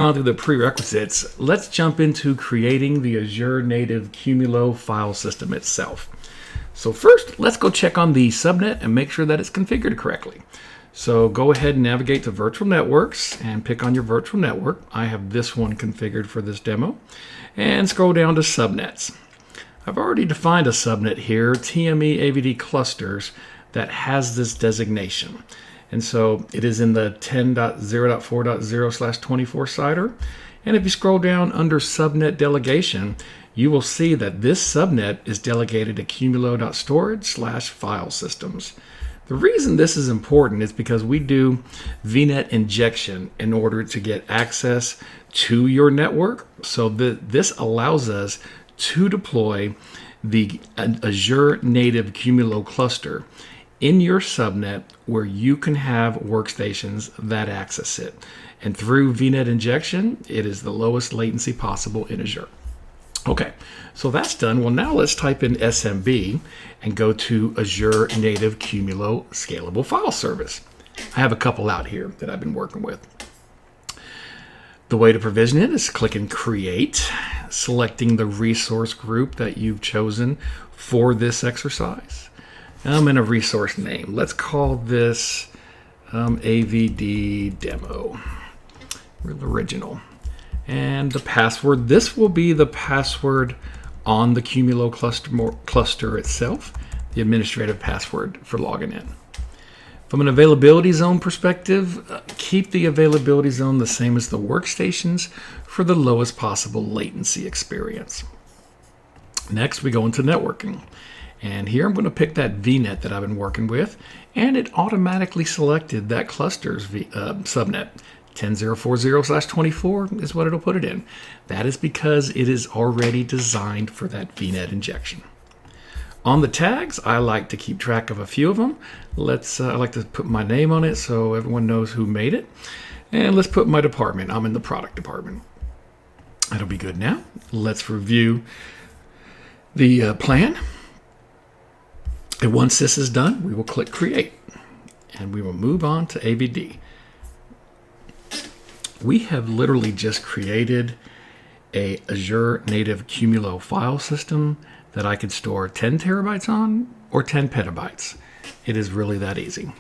On to the prerequisites, let's jump into creating the Azure native Qumulo file system itself. So first, let's go check on the subnet and make sure that it's configured correctly. So go ahead and navigate to virtual networks and pick on your virtual network. I have this one configured for this demo. And scroll down to subnets. I've already defined a subnet here, TME AVD clusters, that has this designation. And so it is in the 10.0.4.0/24 CIDR. And if you scroll down under subnet delegation, you will see that this subnet is delegated to Qumulo.storage/file systems. The reason this is important is because we do VNet injection in order to get access to your network. So this allows us to deploy the Azure native Qumulo cluster in your subnet where you can have workstations that access it. And through VNet injection, it is the lowest latency possible in Azure. Okay, so that's done. Well, now let's type in SMB and go to Azure native Qumulo scalable file service. I have a couple out here that I've been working with. The way to provision it is clicking Create, selecting the resource group that you've chosen for this exercise. I'm in a resource name. Let's call this AVD demo, original. And the password, this will be the password on the Qumulo cluster itself, the administrative password for logging in. From an availability zone perspective, keep the availability zone the same as the workstations for the lowest possible latency experience. Next, we go into networking. And here I'm going to pick that VNet that I've been working with, and it automatically selected that cluster's subnet. 10.0.40/24 is what it'll put it in. That is because it is already designed for that VNet injection. On the tags, I like to keep track of a few of them. I like to put my name on it so everyone knows who made it. And let's put my department. I'm in the product department. That'll be good now. Let's review the plan. And once this is done, we will click Create. And we will move on to AVD. We have literally just created a Azure native Qumulo file system that I could store 10 terabytes on or 10 petabytes. It is really that easy.